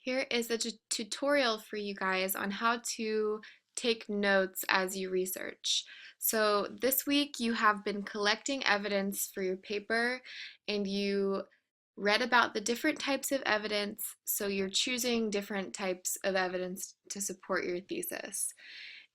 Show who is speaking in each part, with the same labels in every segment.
Speaker 1: Here is a tutorial for you guys on how to take notes as you research. So this week you have been collecting evidence for your paper and you read about the different types of evidence, so you're choosing different types of evidence to support your thesis.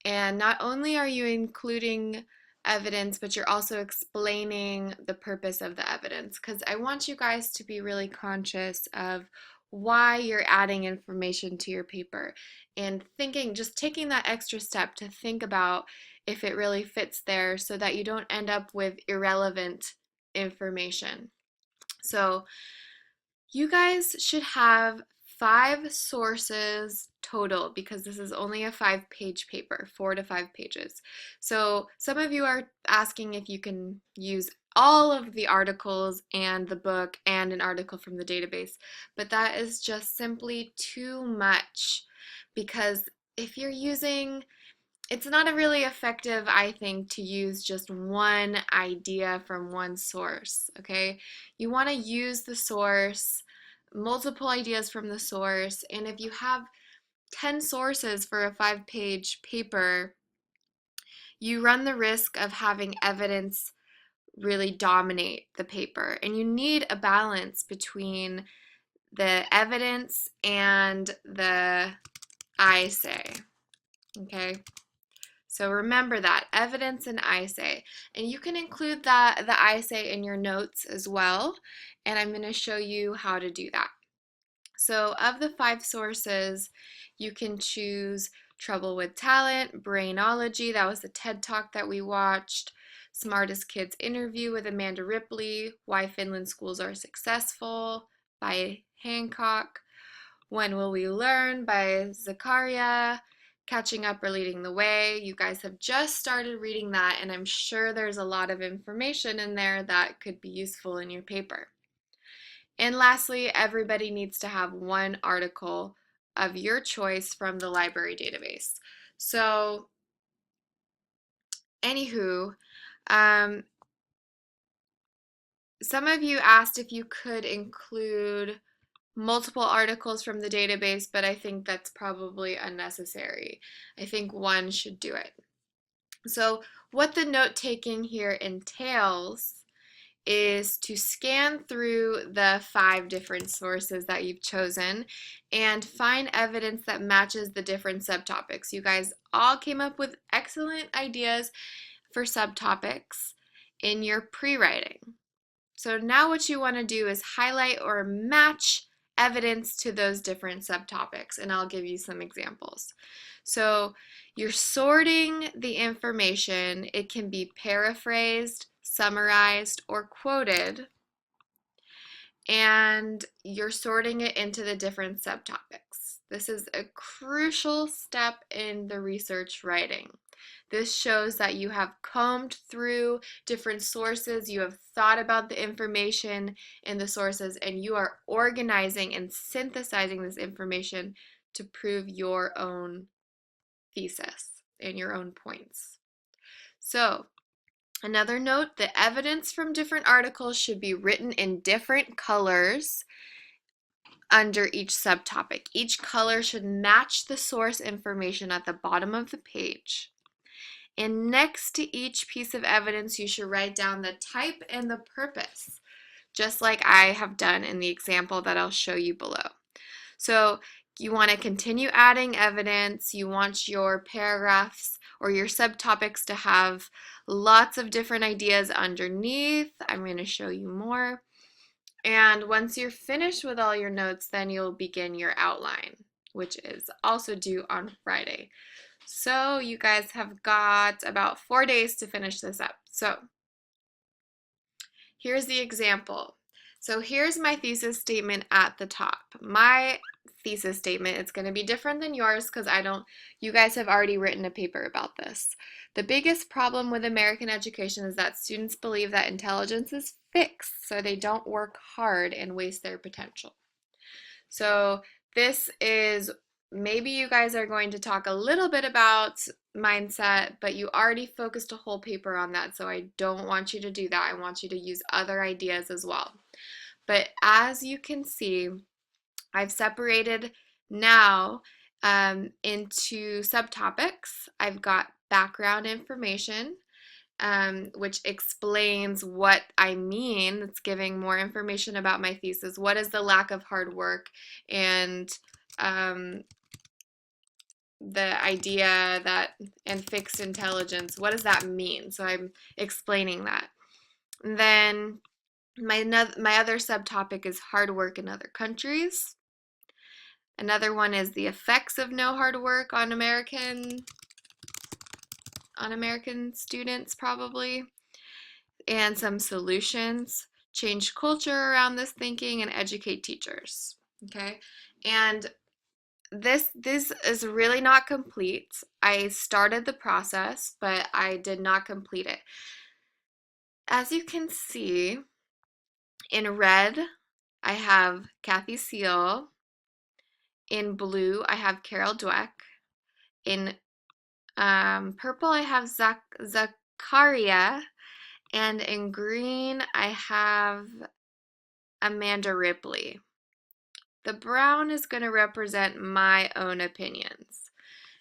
Speaker 1: And not only are you including evidence, but you're also explaining the purpose of the evidence, because I want you guys to be really conscious of why you're adding information to your paper and thinking, just taking that extra step to think about if it really fits there so that you don't end up with irrelevant information. So you guys should have 5 sources total because this is only a 5-page paper, 4 to 5 pages. So some of you are asking if you can use all of the articles and the book and an article from the database, but that is just simply too much because if you're using it's not a really effective, I think, to use just one idea from one source, okay? You want to use the source, multiple ideas from the source, and if you have 10 sources for a 5-page paper, you run the risk of having evidence really dominate the paper. And you need a balance between the evidence and the I say, okay? So remember that, evidence and I say. And you can include the I say in your notes as well. And I'm going to show you how to do that. So of the 5 sources, you can choose Trouble with Talent, Brainology, that was the TED Talk that we watched, Smartest Kids Interview with Amanda Ripley, Why Finland Schools Are Successful by Hancock, When Will We Learn by Zakaria, Catching Up or Leading the Way. You guys have just started reading that, and I'm sure there's a lot of information in there that could be useful in your paper. And lastly, everybody needs to have one article of your choice from the library database. So, anywho, um, some of you asked if you could include multiple articles from the database, but I think that's probably unnecessary. I think one should do it. So what the note taking here entails is to scan through the 5 different sources that you've chosen and find evidence that matches the different subtopics. You guys all came up with excellent ideas for subtopics in your pre-writing. So now what you want to do is highlight or match evidence to those different subtopics, and I'll give you some examples. So you're sorting the information. It can be paraphrased, summarized, or quoted, and you're sorting it into the different subtopics. This is a crucial step in the research writing. This shows that you have combed through different sources, you have thought about the information in the sources, and you are organizing and synthesizing this information to prove your own thesis and your own points. So, another note, the evidence from different articles should be written in different colors under each subtopic. Each color should match the source information at the bottom of the page. And next to each piece of evidence, you should write down the type and the purpose, just like I have done in the example that I'll show you below. So you want to continue adding evidence. You want your paragraphs or your subtopics to have lots of different ideas underneath. I'm going to show you more. And once you're finished with all your notes, then you'll begin your outline, which is also due on Friday. So you guys have got about 4 days to finish this up. So here's the example. So here's my thesis statement at the top. My thesis statement, it's going to be different than yours because you guys have already written a paper about this. The biggest problem with American education is that students believe that intelligence is fixed, so they don't work hard and waste their potential. So this is, maybe you guys are going to talk a little bit about mindset, but you already focused a whole paper on that, so I don't want you to do that. I want you to use other ideas as well. But as you can see, I've separated Now, into subtopics, I've got background information, which explains what I mean. It's giving more information about my thesis. What is the lack of hard work and um, the idea that and fixed intelligence, what does that mean? So I'm explaining that. And then my other subtopic is hard work in other countries. Another one is the effects of no hard work on American students probably, and some solutions, change culture around this thinking, and educate teachers. Okay, and this is really not complete. I started the process, but I did not complete it. As you can see, in red, I have Kathy Seal. In blue, I have Carol Dweck. In purple, I have Zakaria. And in green, I have Amanda Ripley. The brown is going to represent my own opinions.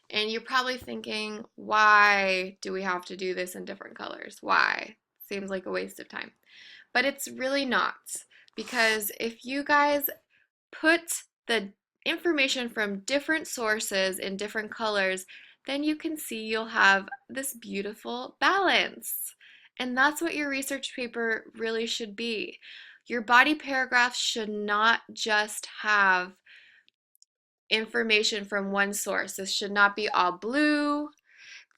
Speaker 1: And you're probably thinking, why do we have to do this in different colors? Why? Seems like a waste of time. But it's really not. Because if you guys put the information from different sources in different colors, then you can see you'll have this beautiful balance. And that's what your research paper really should be. Your body paragraph should not just have information from one source. This should not be all blue.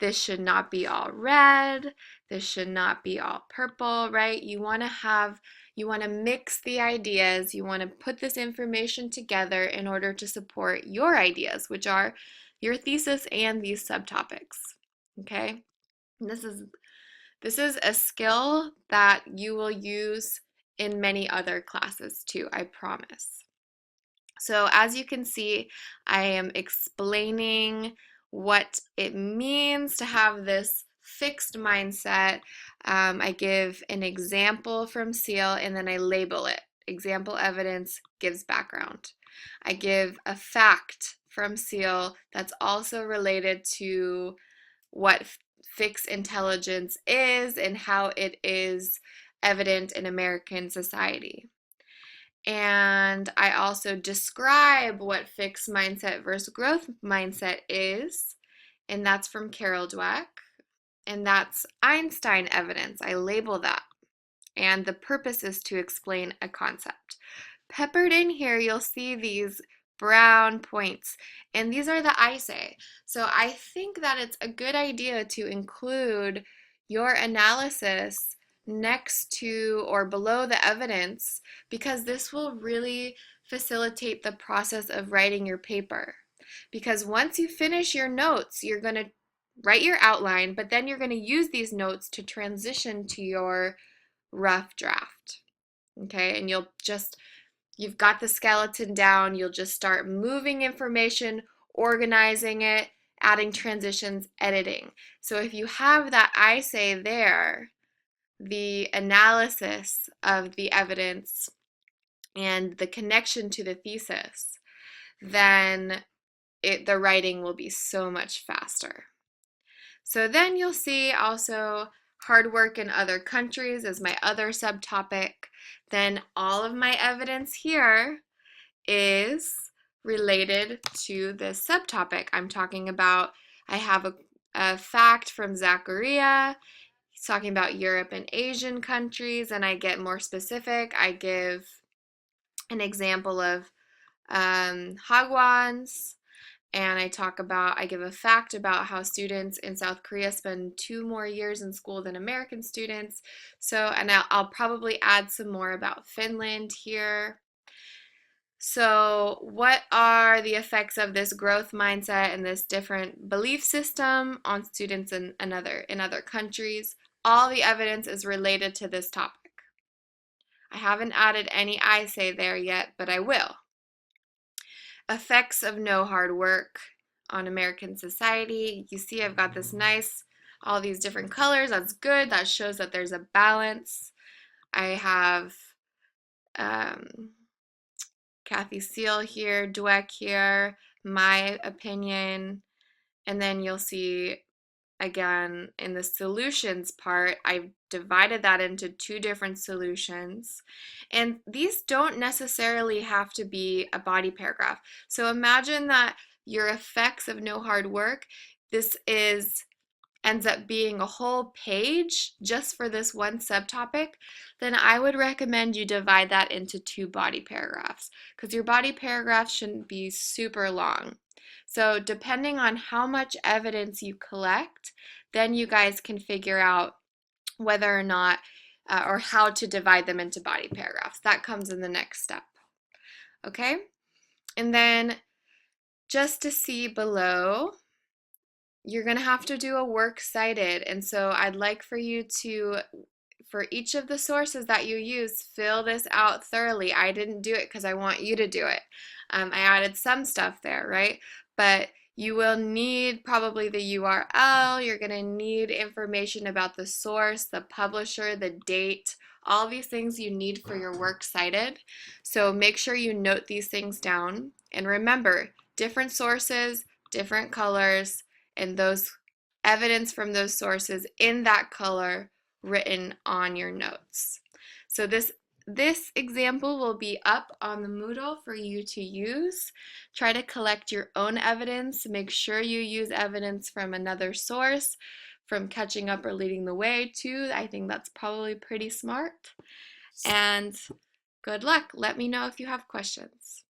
Speaker 1: This should not be all red. This should not be all purple, right? You want to mix the ideas. You want to put this information together in order to support your ideas, which are your thesis and these subtopics. Okay? And this is a skill that you will use in many other classes too, I promise. So as you can see, I am explaining what it means to have this fixed mindset. I give an example from SEAL and then I label it. Example evidence gives background. I give a fact from SEAL that's also related to what fixed intelligence is and how it is evident in American society. And I also describe what fixed mindset versus growth mindset is, and that's from Carol Dweck, and that's Einstein evidence. I label that, and the purpose is to explain a concept. Peppered in here, you'll see these brown points, and these are the I say. So I think that it's a good idea to include your analysis next to or below the evidence because this will really facilitate the process of writing your paper. Because once you finish your notes, you're going to write your outline, but then you're going to use these notes to transition to your rough draft. Okay, and you've got the skeleton down, you'll just start moving information, organizing it, adding transitions, editing. So if you have that I say there, the analysis of the evidence and the connection to the thesis, then the writing will be so much faster. So then you'll see also hard work in other countries is my other subtopic. Then all of my evidence here is related to this subtopic. I'm talking about, I have a fact from Zakaria. He's talking about Europe and Asian countries, and I get more specific. I give an example of Hagwons, and I give a fact about how students in South Korea spend 2 more years in school than American students. So, and I'll probably add some more about Finland here. So, what are the effects of this growth mindset and this different belief system on students in other countries? All the evidence is related to this topic. I haven't added any I say there yet, but I will. Effects of no hard work on American society. You see I've got this nice, all these different colors. That's good. That shows that there's a balance. I have Kathy Seal here, Dweck here, my opinion, and then you'll see again in the solutions part, I've divided that into two different solutions. And these don't necessarily have to be a body paragraph. So imagine that your effects of no hard work, this is ends up being a whole page just for this one subtopic, then I would recommend you divide that into two body paragraphs because your body paragraph shouldn't be super long. So depending on how much evidence you collect, then you guys can figure out whether or not or how to divide them into body paragraphs. That comes in the next step. Okay? And then just to see below, you're going to have to do a works cited. And so I'd like for you to, for each of the sources that you use, fill this out thoroughly. I didn't do it because I want you to do it. I added some stuff there, right? But you will need probably the URL. You're going to need information about the source, the publisher, the date, all these things you need for your works cited. So make sure you note these things down. And remember, different sources, different colors, and those evidence from those sources in that color written on your notes. So this example will be up on the Moodle for you to use. Try to collect your own evidence. Make sure you use evidence from another source, from Catching Up or Leading the Way too. I think that's probably pretty smart. And good luck. Let me know if you have questions.